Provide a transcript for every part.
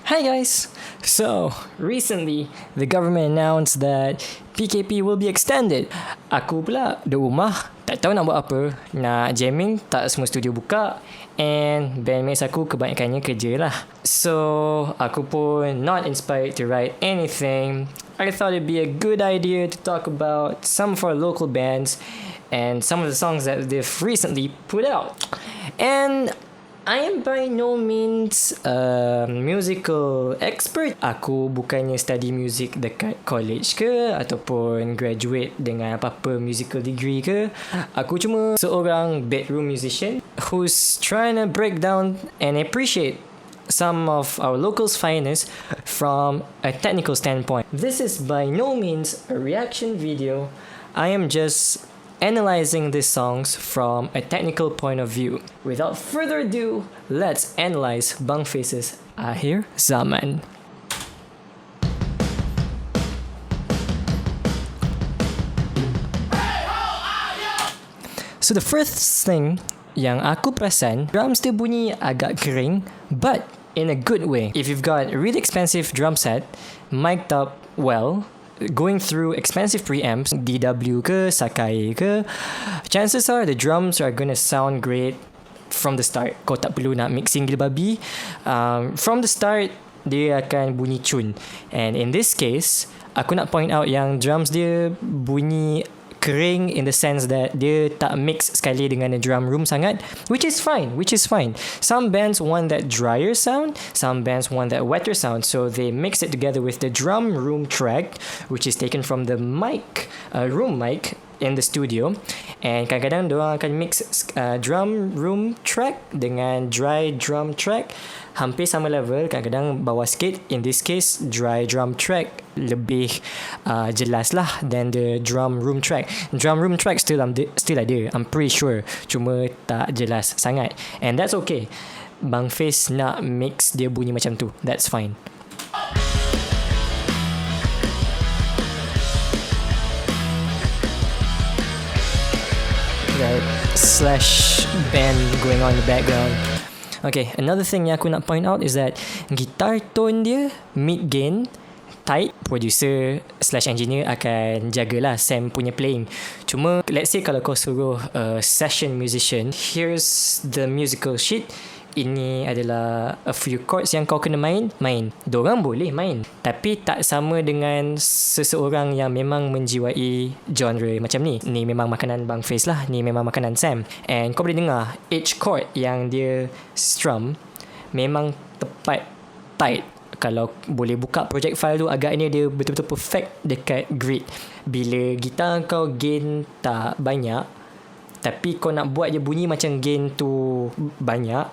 Hi guys! So, recently, the government announced that PKP will be extended. Aku pula di rumah, tak tahu nak buat apa. Nak jamming, tak semua studio buka. And bandmates aku kebanyakannya kerja lah. So, aku pun not inspired to write anything. I thought it'd be a good idea to talk about some of our local bands and some of the songs that they've recently put out. And I am by no means a musical expert. Aku bukannya study music dekat college ke ataupun graduate dengan apa-apa musical degree ke. Aku cuma seorang bedroom musician who's trying to break down and appreciate some of our locals' finest from a technical standpoint. This is by no means a reaction video. I am just analyzing these songs from a technical point of view. Without further ado, let's analyze Bunkface's Akhir Zaman. So the first thing yang aku perasan, drums dia bunyi agak kering, but in a good way. If you've got a really expensive drum set, mic'd up well, going through expensive preamps, DW ke, Sakai ke, chances are the drums are gonna sound great from the start. Kau tak perlu nak mixing gila babi. From the start, dia akan bunyi tune. And in this case, aku nak point out yang drums dia bunyi kering in the sense that dia tak mix sekali dengan a drum room sangat, which is fine. Some bands want that drier sound, some bands want that wetter sound, so they mix it together with the drum room track, which is taken from the mic, room mic in the studio. And kadang-kadang diorang akan mix drum room track dengan dry drum track hampir sama level, kadang-kadang bawah sikit. In this case, dry drum track lebih jelas lah than the drum room track. Drum room track still ada, I'm pretty sure, cuma tak jelas sangat, and that's okay. Bunkface nak mix dia bunyi macam tu, that's fine. Right, slash band going on in the background. Okay, another thing yang aku nak point out is that guitar tone dia mid gain tight. Producer slash engineer akan jagalah Sam punya playing. Cuma let's say kalau kau suruh session musician, here's the musical sheet, ini adalah a few chords yang kau kena main. Diorang boleh main, tapi tak sama dengan seseorang yang memang menjiwai genre macam ni. Ni memang makanan Bunkface lah, ni memang makanan Sam. And kau boleh dengar each chord yang dia strum memang tepat, tight. Kalau boleh buka project file tu, agaknya dia betul-betul perfect dekat grid. Bila gitar kau gain tak banyak, tapi kau nak buat je bunyi macam gain tu banyak,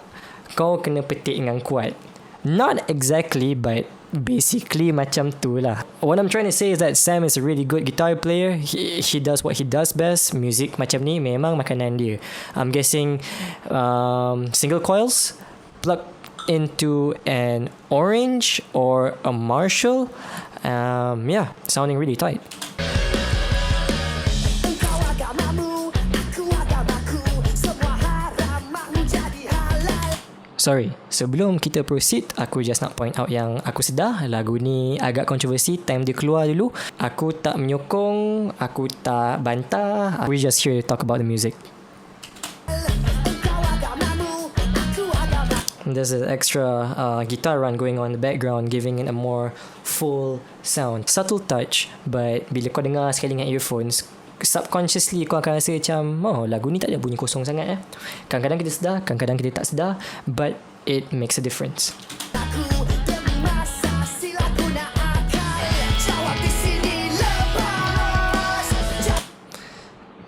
kau kena petik dengan kuat. Not exactly, but basically macam tu lah. What I'm trying to say is that Sam is a really good guitar player. He does what he does best. Music macam ni memang makanan dia. I'm guessing single coils plug into an orange or a Marshall. Yeah, sounding really tight. Sorry, sebelum kita proceed, aku just nak point out yang aku sedar lagu ni agak kontroversi time dia keluar dulu. Aku tak menyokong, aku tak bantah. We just here to talk about the music. There's an extra guitar run going on in the background, giving it a more full sound. Subtle touch, but bila kau dengar sekali dengan earphones, subconsciously kau akan rasa macam, oh, lagu ni tak ada bunyi kosong sangat. Kadang-kadang kita sedar, kadang-kadang kita tak sedar, but it makes a difference.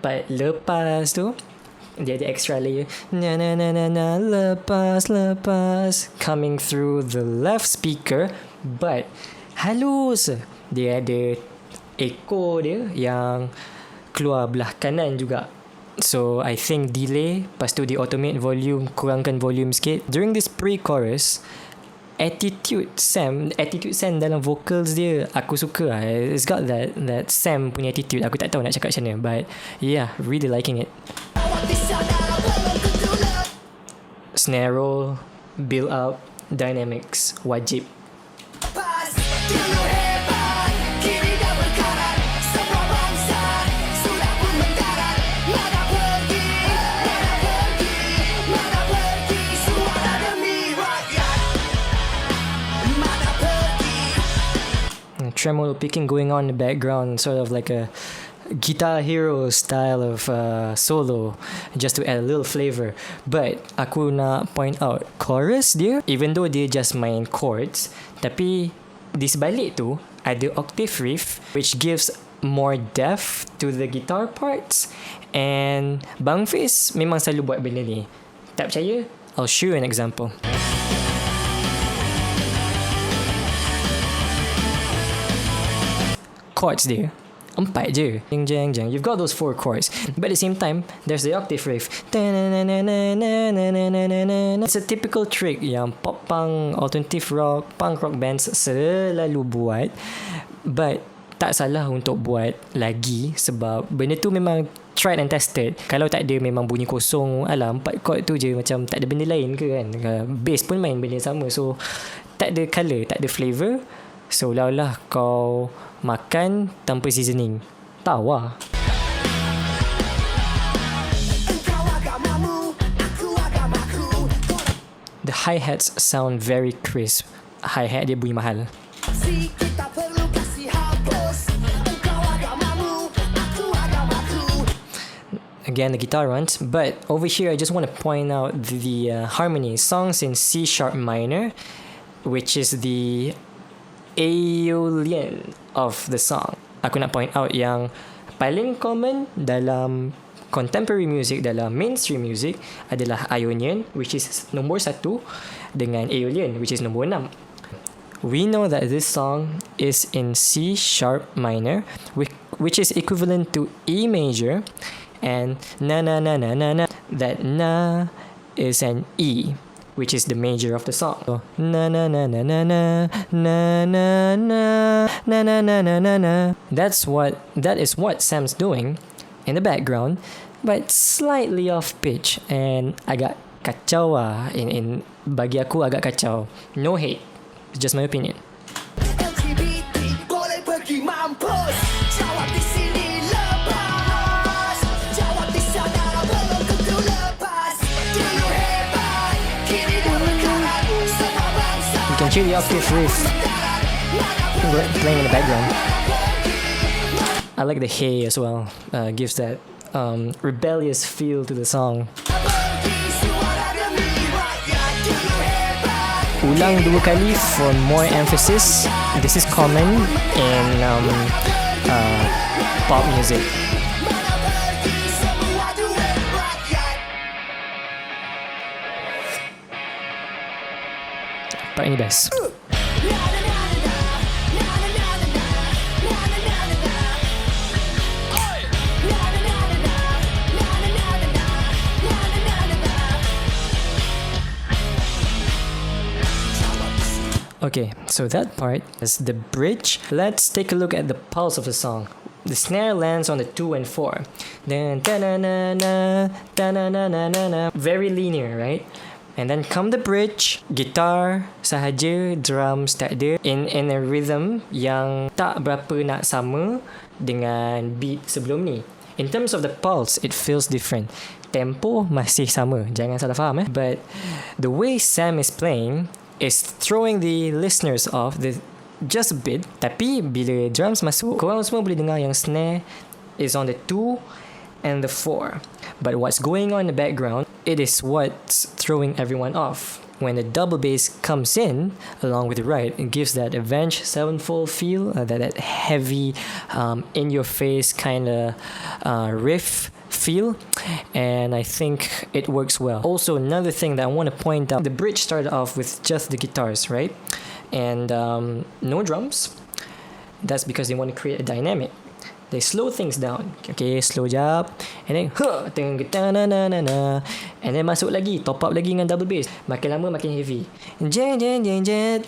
But lepas tu dia ada extra layer, na na na na na, lepas coming through the left speaker, but halus. Dia ada echo dia yang keluar belah kanan juga. So I think delay, lepas tu dia automate volume, kurangkan volume sikit. During this pre-chorus, attitude Sam dalam vocals dia aku suka lah. It's got that Sam punya attitude. Aku tak tahu nak cakap macam mana, but yeah, really liking it. Snare roll, build up, dynamics wajib. Tremolo picking going on in the background, sort of like a Guitar Hero style of solo, just to add a little flavor. But aku nak point out chorus dia, even though dia just main chords, tapi di sebalik tu ada octave riff which gives more depth to the guitar parts, and Bunkface memang selalu buat benda ni. Tak percaya? I'll show you an example. Chords dia 4 je. Jeng jeng jeng. You've got those 4 chords, but at the same time there's the octave riff. It's a typical trick yang pop punk, alternative rock, punk rock bands selalu buat, but tak salah untuk buat lagi sebab benda tu memang tried and tested. Kalau tak ada memang bunyi kosong, alah 4 chord tu je, macam tak ada benda lain ke kan. Bass pun main benda sama, so tak ada colour, tak ada flavour. Seolah-olah kau makan tanpa seasoning. Tahu lah. The hi-hats sound very crisp. Hi-hat dia bunyi mahal. Again, the guitar runs, but over here I just want to point out the harmony. Songs in C sharp minor, which is the Aeolian of the song. Aku nak point out yang paling common dalam contemporary music, dalam mainstream music adalah Ionian, which is nombor 1, dengan Aeolian, which is nombor 6. We know that this song is in C sharp minor, which is equivalent to E major, and na na na na na na. That na is an E, which is the major of the song. So, na na na na na na na na na na na na na na. That is what Sam's doing in the background, but slightly off pitch and agak kacau lah. In bagi aku agak kacau. No hate, it's just my opinion. You can hear the octave riff playing in the background. I like the hey as well. Gives that rebellious feel to the song. Ulang 2 kali for more emphasis. This is common in pop music. Part ini best. Okay, so that part is the bridge. Let's take a look at the pulse of the song. The snare lands on the 2 and 4. Then very linear, right? And then come the bridge, guitar sahaja, drums tak ada, in a rhythm yang tak berapa nak sama dengan beat sebelum ni. In terms of the pulse, it feels different. Tempo masih sama, jangan salah faham but the way Sam is playing is throwing the listeners off just a bit. Tapi bila drums masuk, korang semua boleh dengar yang snare is on the 2 and the 4. But what's going on in the background, it is what's throwing everyone off. When the double bass comes in along with the right, it gives that Avenged Sevenfold feel, that heavy, in your face kind of riff feel, and I think it works well. Also, another thing that I want to point out, the bridge started off with just the guitars, right? And no drums. That's because they want to create a dynamic. They slow things down. Okay, slow jap. And then and then masuk lagi, top up lagi dengan double bass. Makin lama makin heavy. Jeng jeng jeng jeng.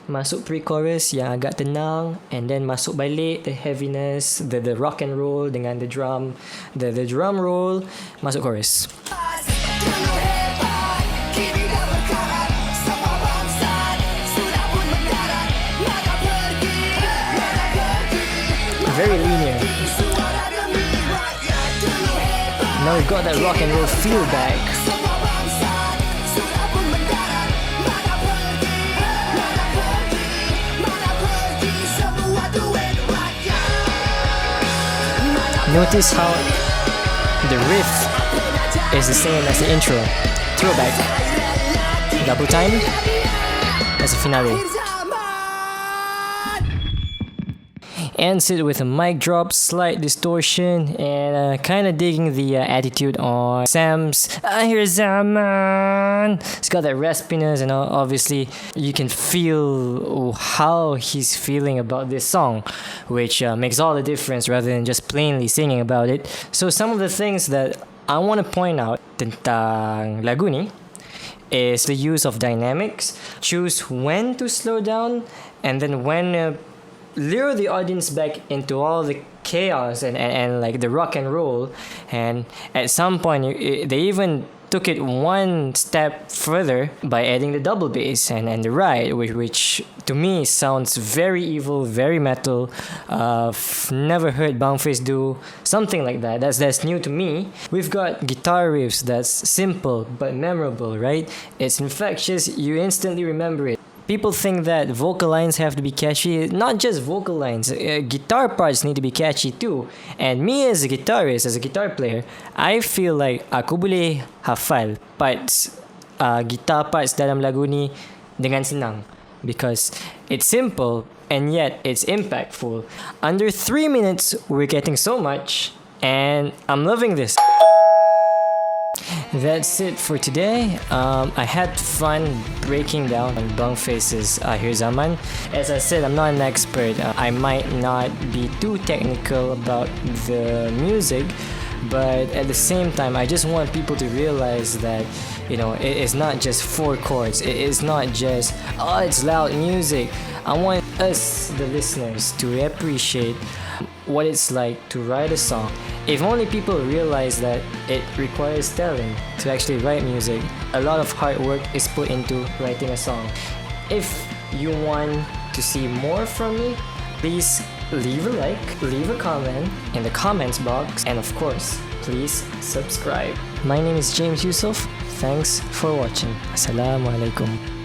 Masuk pre-chorus yang agak tenang, and then masuk balik the heaviness, the rock and roll dengan the drum, the drum roll, masuk chorus. very linear. Now we've got that rock and roll feel back. Notice how the riff is the same as the intro. Throwback. Double time. That's the finale. Ends it with a mic drop, slight distortion, and kind of digging the attitude on Sam's Akhir Zaman. It's got that raspiness, and obviously you can feel how he's feeling about this song, which makes all the difference rather than just plainly singing about it. So some of the things that I want to point out tentang lagu ni is the use of dynamics. Choose when to slow down and then when lure the audience back into all the chaos and like the rock and roll. And at some point they even took it one step further by adding the double bass and the ride, which to me sounds very evil, very metal. Never heard Bunkface do something like that. That's new to me. We've got guitar riffs that's simple but memorable, right? It's infectious, you instantly remember it. People think that vocal lines have to be catchy. Not just vocal lines, guitar parts need to be catchy too. And me as a guitarist, as a guitar player, I feel like aku boleh hafal parts, guitar parts dalam lagu ni dengan senang. Because it's simple and yet it's impactful. Under 3 minutes, we're getting so much and I'm loving this. That's it for today. I had fun breaking down Bunkface's Akhir Zaman. As I said, I'm not an expert. I might not be too technical about the music, but at the same time, I just want people to realize that, you know, it's not just 4 chords. It's not just, oh, it's loud music. I want us, the listeners, to appreciate what it's like to write a song. If only people realize that it requires talent to actually write music. A lot of hard work is put into writing a song. If you want to see more from me, please leave a like, leave a comment in the comments box, and of course, please subscribe. My name is James Yusof. Thanks for watching. Assalamualaikum.